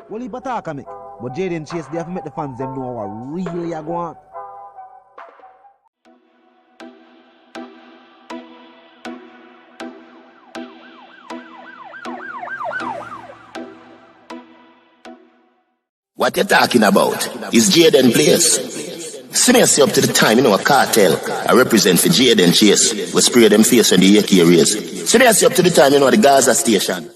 Well, he attack me. But Jayden Chase, they have to make the fans them know what really are going on. What you talking about is Jayden place. See me up to the time, a cartel. I represent for Jayden Chase. We spray them face when the AK raise. See me up to the time, the Gaza station.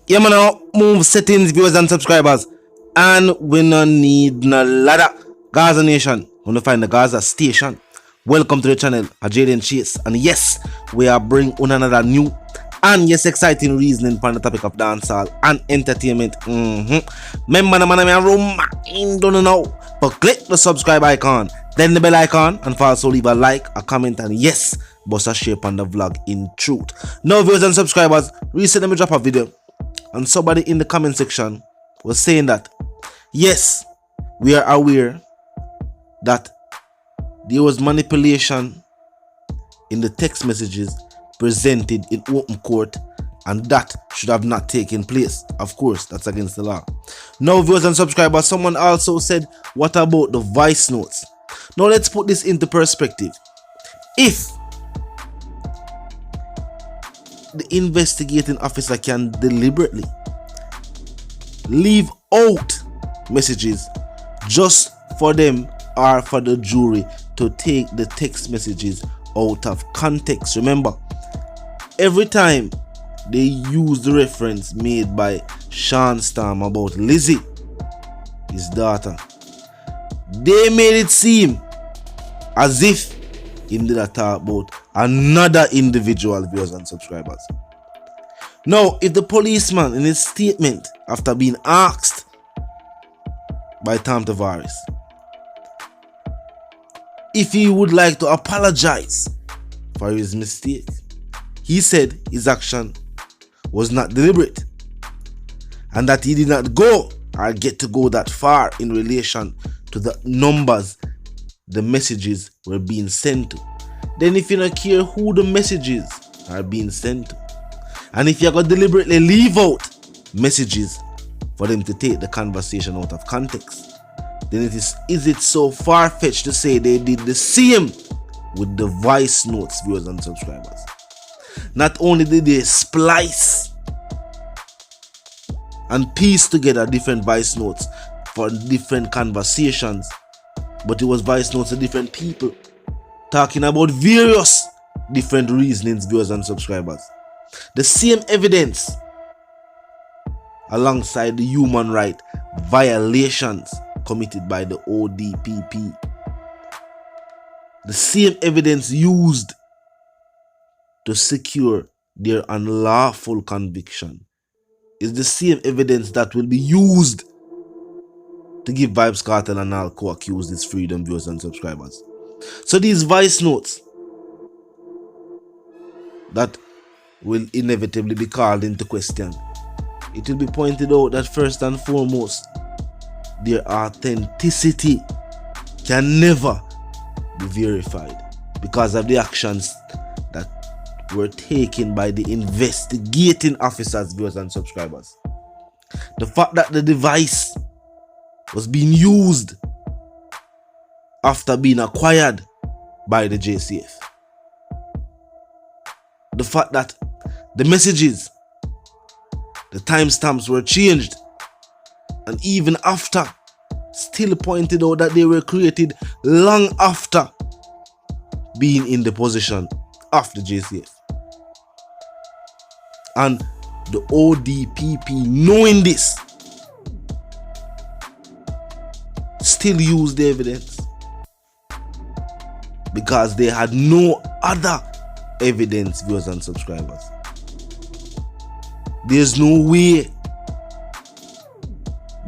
Yeah, man, now move settings, viewers and subscribers. And we no need no ladder. Gaza Nation, we're gonna find the Gaza station. Welcome to the channel, Jayden Chase. And yes, we are bringing on another new and yes, exciting reasoning on the topic of dancehall and entertainment. Remember, don't know, but click the subscribe icon, then the bell icon, and also leave a like, a comment, and yes, bust a share on the vlog in truth. Now, viewers and subscribers, recently we drop a video, and somebody in the comment section was saying that yes, we are aware that there was manipulation in the text messages presented in open court, and that should have not taken place. Of course, that's against the law. Now, viewers and subscribers, someone also said, what about the voice notes? Now, let's put this into perspective. If the investigating officer can deliberately leave out messages just for them or for the jury to take the text messages out of context, remember, every time they use the reference made by Sean Storm about Lizzie, his daughter, they made it seem as if he did not talk about another individual, viewers and subscribers. Now, if the policeman in his statement, after being asked by Tom Tavares if he would like to apologize for his mistake, he said his action was not deliberate and that he did not go or get to go that far in relation to the numbers the messages were being sent to. Then if you don't care who the messages are being sent to, and if you're going to deliberately leave out messages for them to take the conversation out of context, then is it so far-fetched to say they did the same with the voice notes, viewers and subscribers? Not only did they splice and piece together different voice notes for different conversations, but it was voice notes of different people talking about various different reasonings, viewers and subscribers. The same evidence alongside the human right violations committed by the ODPP. The same evidence used to secure their unlawful conviction is the same evidence that will be used to give Vybz Kartel and all co-accused his freedom, viewers and subscribers. So these voice notes that will inevitably be called into question, it will be pointed out that first and foremost, their authenticity can never be verified because of the actions that were taken by the investigating officers, viewers and subscribers. The fact that the device was being used after being acquired by the JCF. The fact that the messages, the timestamps were changed, and even after, still pointed out that they were created long after being in the possession of the JCF. And the ODPP, knowing this, still used the evidence because they had no other evidence, viewers and subscribers. There's no way,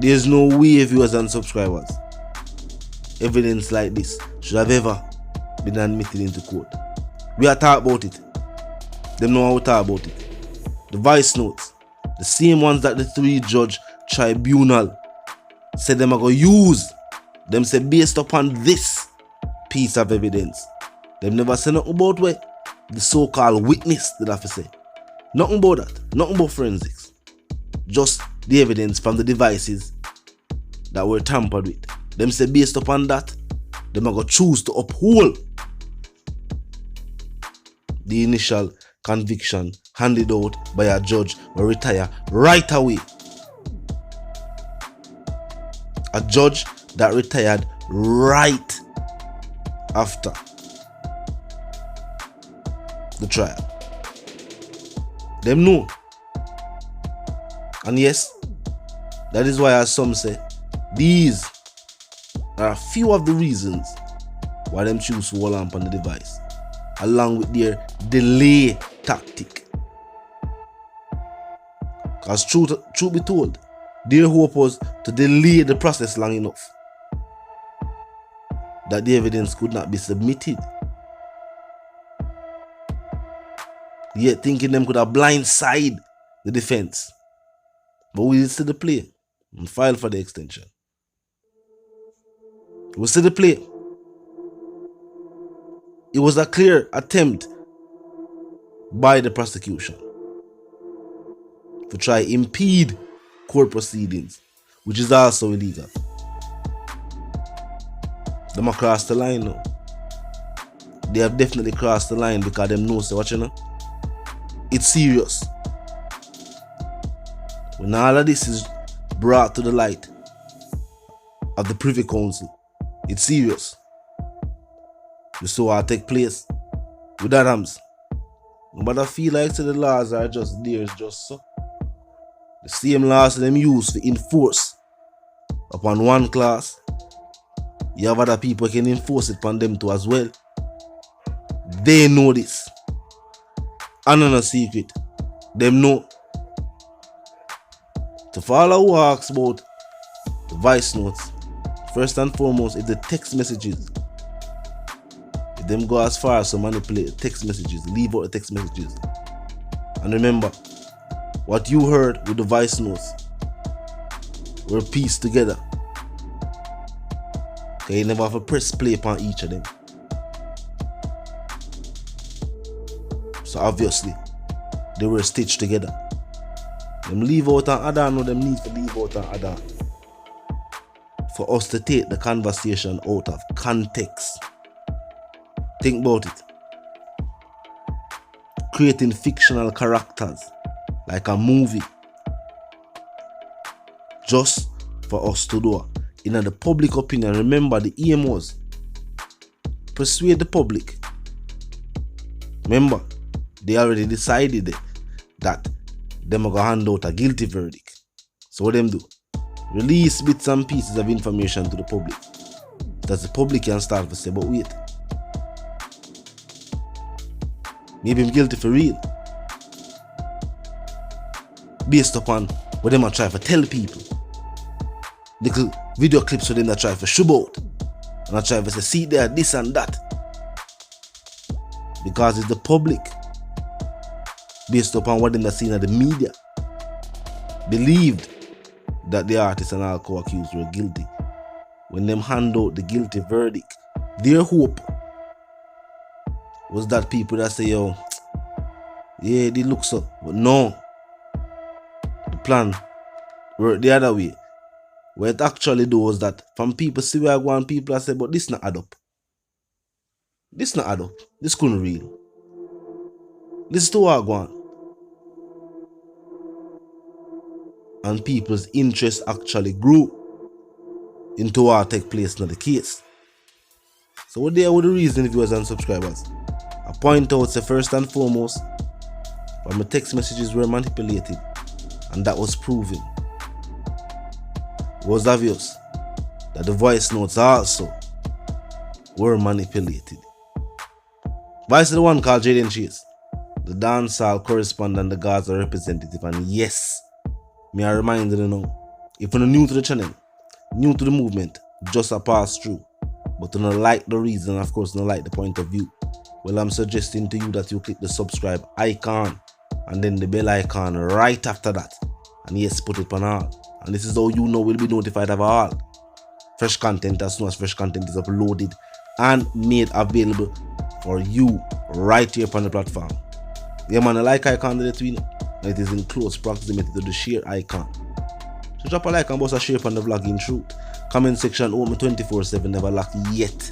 viewers and subscribers, evidence like this should have ever been admitted into court. We are talking about it. Them know how to talk about it. The voice notes, the same ones that the 3-judge tribunal said them are going to use, them say based upon this piece of evidence. Them never say nothing about what the so-called witness did have to say. Nothing about that. Nothing about forensics. Just the evidence from the devices that were tampered with. Them say based upon that, them are going to choose to uphold the initial conviction handed out by a judge will retire right away. A judge that retired right after the trial. Them know. And yes, that is why, as some say, these are a few of the reasons why them choose to hold on the device, along with their delay tactic. Because truth be told, their hope was to delay the process long enough that the evidence could not be submitted. Yet thinking them could have blindsided the defense. But we did see the play and filed for the extension. We see the play. It was a clear attempt by the prosecution to try impede court proceedings, which is also illegal. They have crossed the line now. They have definitely crossed the line because them know, so what you know? It's serious. When all of this is brought to the light of the Privy Council, it's serious. You saw what take place with Adams. But I feel like the laws are just there, it's just so. The same laws them use to enforce upon one class, you have other people can enforce it upon them too as well. They know this. And not a secret. Them know. To follow who asks about the Voicenote, first and foremost, is the text messages. If them go as far as to manipulate text messages, leave out the text messages. And remember, what you heard with the Voicenotes were pieced together. Okay, you never have to press play upon each of them. So obviously, they were stitched together. Them leave out an other, no, them need to leave out an other. For us to take the conversation out of context. Think about it. Creating fictional characters like a movie just for us to do. In the public opinion, remember the aim was persuade the public. Remember, they already decided that them are going to hand out a guilty verdict. So what them do? Release bits and pieces of information to the public, that the public can start to say, but wait, maybe I'm guilty for real, based upon what them are trying to tell people. Little video clips for them that try to shove out, and I try to say, see there, this and that, because it's the public, based upon what them are seeing at the media, believed that the artists and all co-accused were guilty. When them hand out the guilty verdict, their hope was that people that say, yo, yeah, they look so, but no, the plan worked the other way. What it actually do was that from people see where I go and people say, but this not add up. This not add up. This couldn't real. This is too hard going. And people's interest actually grew into what take place in the case. So what there were the reason, viewers and subscribers. I point out, say first and foremost, that my text messages were manipulated, and that was proven. It was obvious that the voice notes also were manipulated. Vice the one called Jayden, the dancehall correspondent, the Gaza representative, and yes, me a reminder you now, if you're new to the channel, new to the movement, just a pass through, but you don't like the reason, of course you don't like the point of view, well, I'm suggesting to you that you click the subscribe icon and then the bell icon right after that, and yes, put it on all. And this is how you know we'll be notified of all fresh content as soon as fresh content is uploaded and made available for you right here upon the platform. Yeah man, the like icon to the tweet, and it is in close proximity to the share icon. So drop a like and bust a share on the vlogging truth. Comment section open 24/7, never locked yet.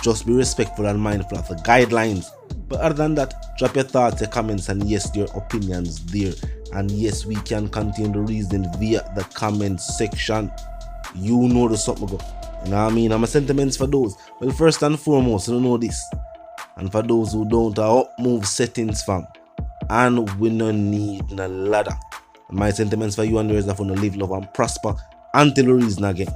Just be respectful and mindful of the guidelines. But other than that, drop your thoughts, your comments, and yes, your opinions there. And yes, we can continue the reasoning via the comment section. You know the something go. You know what I mean? And my sentiments for those. Well, first and foremost, you know this. And for those who don't, move settings fam. And we no need no ladder. And my sentiments for you and yours are for to live, love, and prosper until the reason again.